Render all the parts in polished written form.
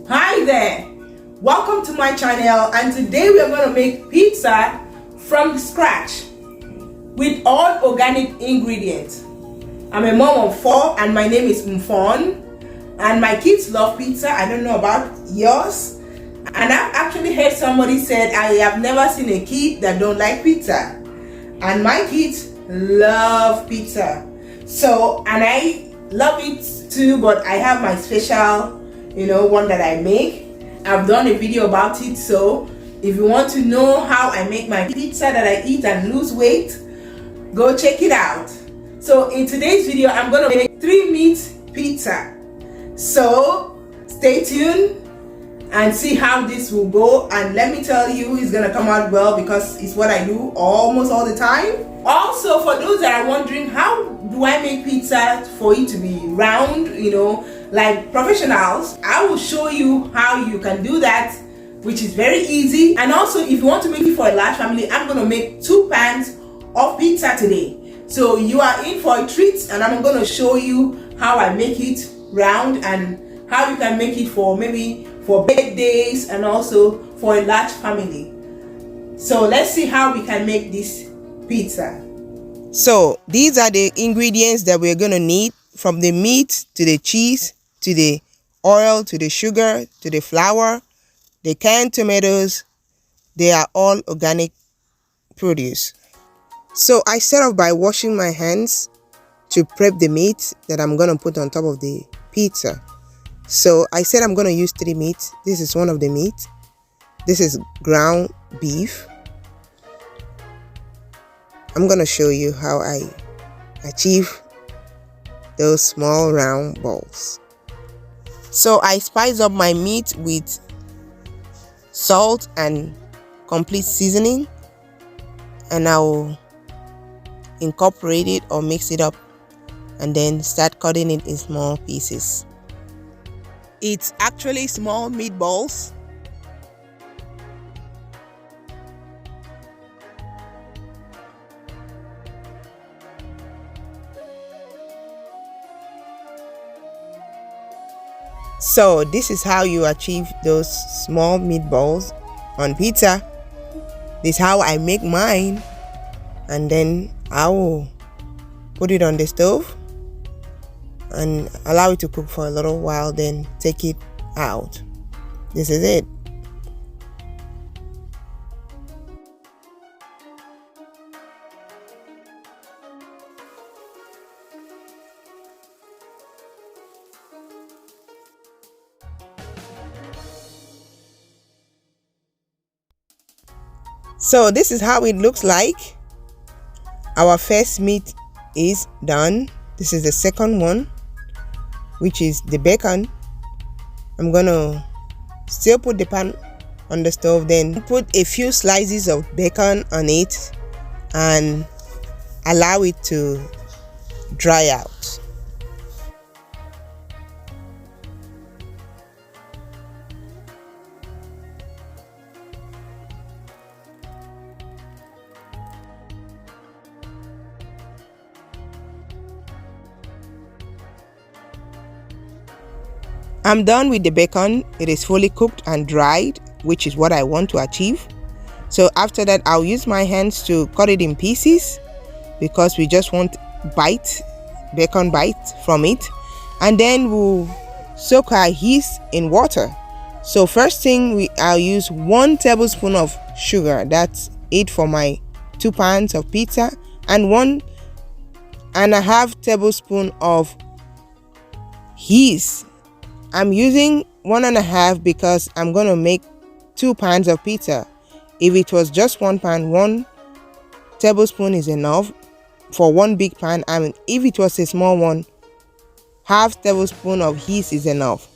Hi there, welcome to my channel, and today we are going to make pizza from scratch with all organic ingredients. I'm a mom of 4 and my name is Mfon, and my kids love pizza. I don't know about yours, and I've actually heard somebody said I have never seen a kid that don't like pizza, and my kids love pizza. So, and I love it too, but I have my special one that I make. I've done a video about it, so if you want to know how I make my pizza that I eat and lose weight, go check it out. So in today's video, I'm gonna make 3-meat pizza. So stay tuned and see how this will go, and let me tell you, it's gonna come out well because it's what I do almost all the time. Also, for those that are wondering, how do I make pizza for it to be round, like professionals, I will show you how you can do that, which is very easy. And also, if you want to make it for a large family, I'm going to make 2 pans of pizza today. So you are in for a treat, and I'm going to show you how I make it round and how you can make it for maybe for birthdays and also for a large family. So let's see how we can make this pizza. So these are the ingredients that we're going to need, from the meat to the cheese to the oil to the sugar to the flour, the canned tomatoes. They are all organic produce. So I start off by washing my hands to prep the meat that I'm going to put on top of the pizza. So I said I'm going to use 3 meats. This is one of the meat. This is ground beef. I'm going to show you how I achieve those small round balls. So I spice up my meat with salt and complete seasoning, and I will incorporate it or mix it up and then start cutting it in small pieces. It's actually small meatballs. So this is how you achieve those small meatballs on pizza. This is how I make mine, and then I will put it on the stove and allow it to cook for a little while, then take it out. This is it. So this is how it looks like. Our first meat is done. This is the second one, which is the bacon. I'm gonna still put the pan on the stove, then put a few slices of bacon on it and allow it to dry out. I'm done with the bacon. It is fully cooked and dried, which is what I want to achieve. So after that, I'll use my hands to cut it in pieces because we just want bacon bites from it. And then we'll soak our yeast in water. So first thing, I'll use 1 tablespoon of sugar. That's it for my 2 pans of pizza, and 1.5 tablespoon of yeast. I'm using 1.5 because I'm gonna make 2 pans of pizza. If it was just 1 pan, 1 tablespoon is enough for 1 big pan. If it was a small one, 1/2 tablespoon of yeast is enough.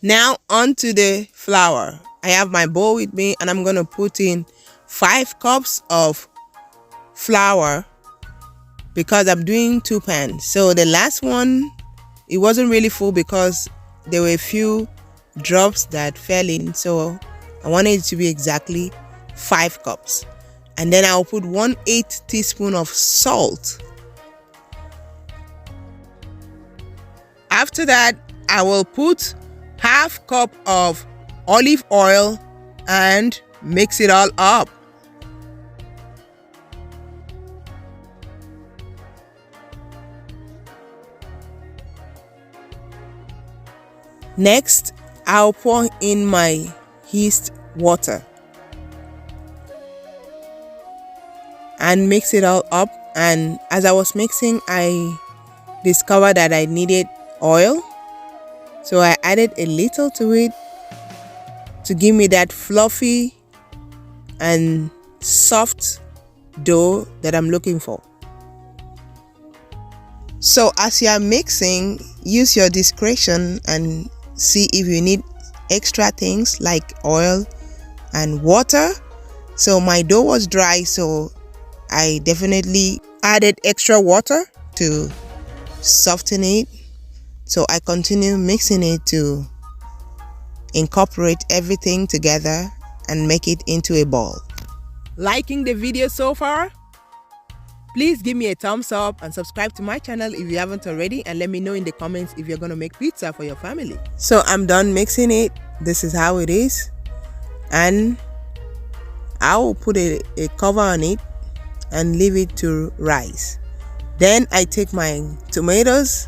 Now on to the flour. I have my bowl with me, and I'm gonna put in 5 cups of flour because I'm doing 2 pans. So the last one, it wasn't really full because there were a few drops that fell in, so I wanted it to be exactly 5 cups. And then I'll put 1/8 teaspoon of salt. After that, I will put 1/2 cup of olive oil and mix it all up. Next, I'll pour in my yeast water and mix it all up. And as I was mixing, I discovered that I needed oil, so I added a little to it to give me that fluffy and soft dough that I'm looking for. So as you are mixing, use your discretion and see if you need extra things like oil and water. So my dough was dry, so I definitely added extra water to soften it. So I continue mixing it to incorporate everything together and make it into a ball. Liking the video so far? Please give me a thumbs up and subscribe to my channel if you haven't already, and let me know in the comments if you're gonna make pizza for your family. So I'm done mixing it. This is how it is, and I will put a cover on it and leave it to rise. Then I take my tomatoes.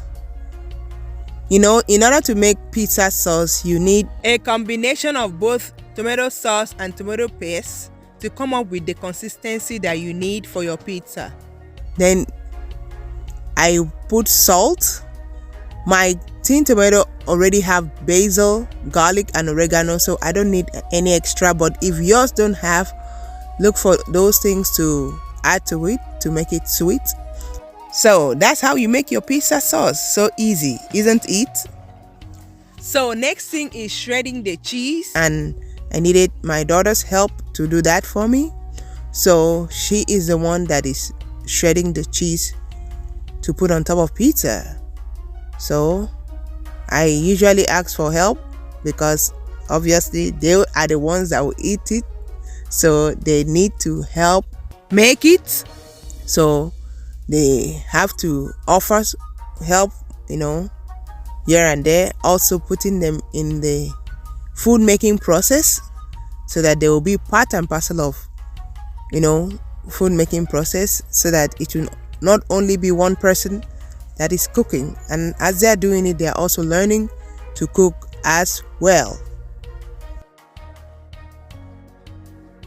You know, in order to make pizza sauce, you need a combination of both tomato sauce and tomato paste to come up with the consistency that you need for your pizza. Then I put salt. My tin tomato already have basil, garlic and oregano, so I don't need any extra, but if yours don't have, look for those things to add to it to make it sweet. So that's how you make your pizza sauce. So easy, isn't it? So next thing is shredding the cheese, and I needed my daughter's help to do that for me. So she is the one that is shredding the cheese to put on top of pizza. So I usually ask for help because obviously they are the ones that will eat it, so they need to help make it. So they have to offer help, you know, here and there. Also putting them in the food making process so that they will be part and parcel of, you know, food making process, so that it will not only be one person that is cooking, and as they are doing it, they are also learning to cook as well.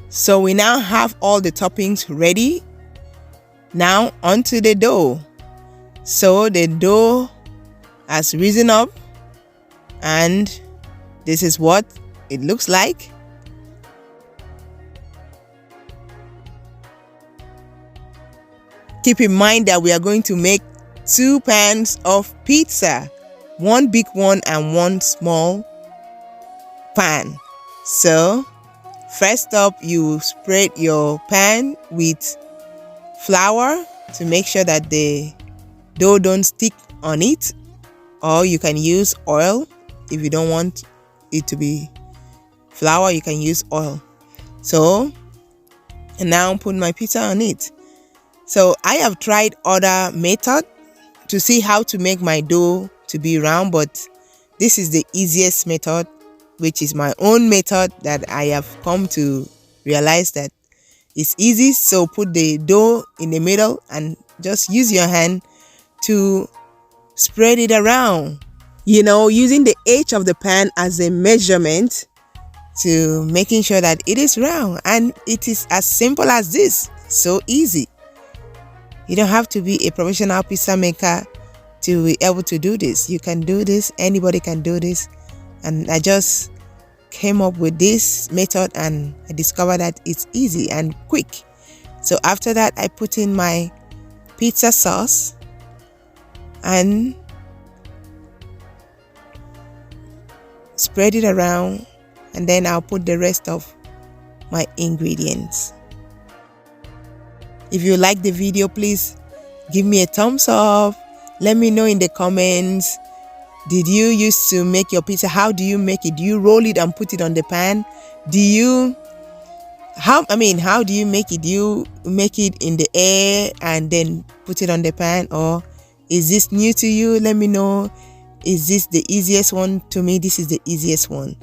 So we now have all the toppings ready. Now onto the dough. So the dough has risen up, and this is what it looks like. Keep in mind that we are going to make 2 pans of pizza, one big one and one small pan. So first up, you spread your pan with flour to make sure that the dough don't stick on it, or you can use oil. If you don't want it to be flour, you can use oil. So, and now put my pizza on it. So I have tried other method to see how to make my dough to be round, but this is the easiest method, which is my own method that I have come to realize that it's easy. So put the dough in the middle and just use your hand to spread it around, you know, using the edge of the pan as a measurement to making sure that it is round. And it is as simple as this. So easy. You don't have to be a professional pizza maker to be able to do this. You can do this. Anybody can do this. And I just came up with this method, and I discovered that it's easy and quick. So after that, I put in my pizza sauce and spread it around, and then I'll put the rest of my ingredients. If you like the video, please give me a thumbs up. Let me know in the comments, did you used to make your pizza? How do you make it? Do you roll it and put it on the pan? How do you make it? Do you make it in the air and then put it on the pan, or is this new to you? Let me know. Is this the easiest one? To me, this is the easiest one.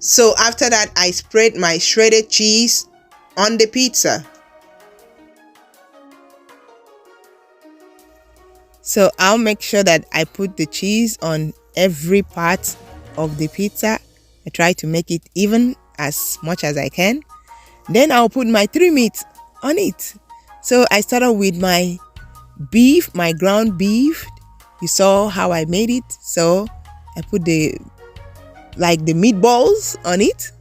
So after that, I spread my shredded cheese on the pizza. So I'll make sure that I put the cheese on every part of the pizza. I try to make it even as much as I can. Then I'll put my 3 meat on it. So I started with my beef, my ground beef. You saw how I made it. So I put the meatballs on it.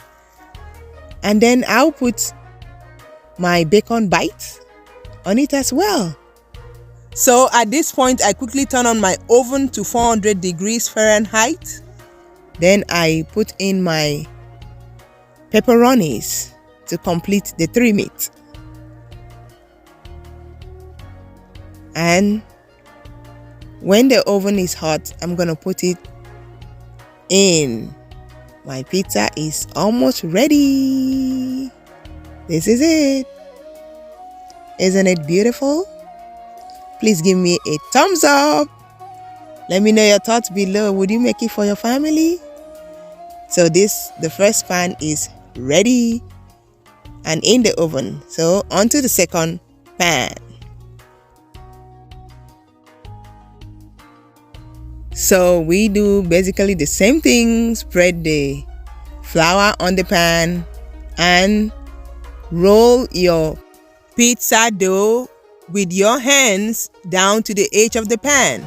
And then I'll put my bacon bites on it as well. So at this point, I quickly turn on my oven to 400 degrees Fahrenheit. Then I put in my pepperonis to complete the 3 meat. And when the oven is hot, I'm gonna put it in. My pizza is almost ready. This is it. Isn't it beautiful? Please give me a thumbs up. Let me know your thoughts below. Would you make it for your family? So the first pan is ready and in the oven. So onto the second pan. So we do basically the same thing. Spread the flour on the pan and roll your pizza dough with your hands down to the edge of the pan.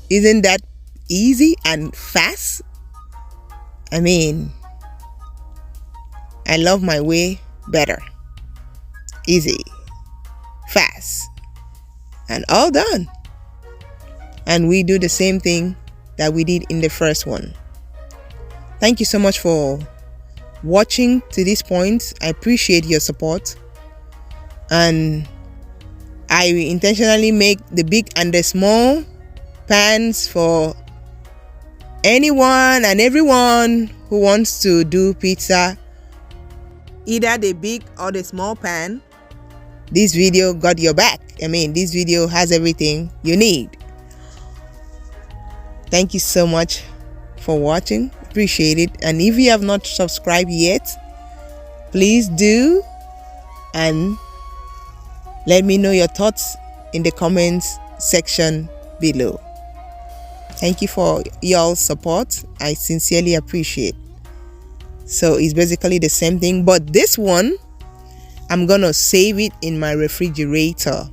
Isn't that easy and fast? I mean, I love my way better. Easy, fast, and all done. And we do the same thing that we did in the first one. Thank you so much for watching to this point. I appreciate your support. And I intentionally make the big and the small pans for anyone and everyone who wants to do pizza, either the big or the small pan. This video got your back. I mean, this video has everything you need. Thank you so much for watching. Appreciate it. And if you have not subscribed yet, please do. And let me know your thoughts in the comments section below. Thank you for y'all's support. I sincerely appreciate. So it's basically the same thing, but this one, I'm gonna save it in my refrigerator.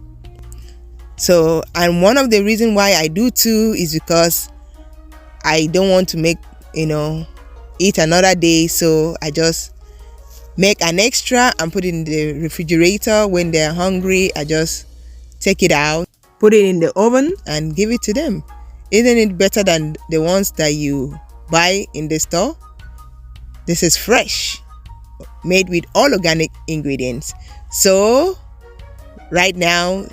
So, and one of the reasons why I do too is because I don't want to make, eat another day. So I just make an extra and put it in the refrigerator. When they're hungry, I just take it out, put it in the oven and give it to them. Isn't it better than the ones that you buy in the store? This is fresh, made with all organic ingredients. So right now,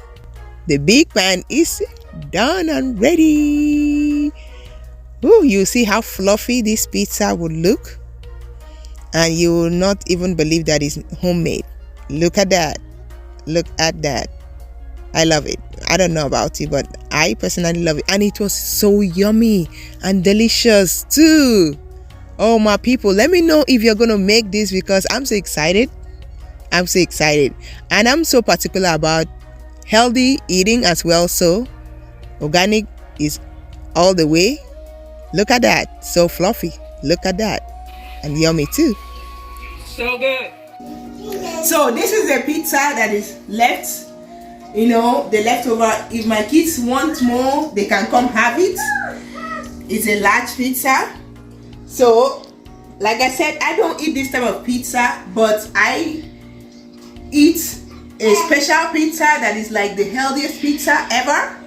the big pan is done and ready. Ooh, you see how fluffy this pizza would look? And you will not even believe that it's homemade. Look at that. Look at that. I love it. I don't know about you, but I personally love it. And it was so yummy and delicious too. Oh, my people, let me know if you're going to make this, because I'm so excited. I'm so excited. And I'm so particular about healthy eating as well. So organic is all the way. Look at that. So fluffy. Look at that. And yummy too. So good. So this is the pizza that is left. The leftover. If my kids want more, they can come have it. It's a large pizza. So, like I said, I don't eat this type of pizza, but I eat a special pizza that is like the healthiest pizza ever.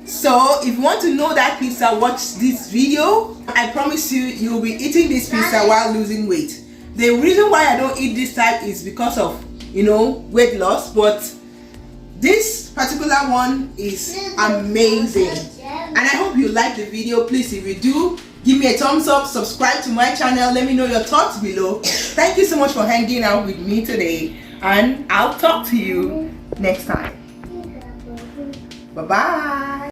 So if you want to know that pizza, watch this video. I promise you, you'll be eating this pizza while losing weight. The reason why I don't eat this type is because of, weight loss, but this particular one is amazing. And I hope you like the video. Please, if you do, give me a thumbs up, subscribe to my channel, let me know your thoughts below. Thank you so much for hanging out with me today, and I'll talk to you next time. Bye-bye.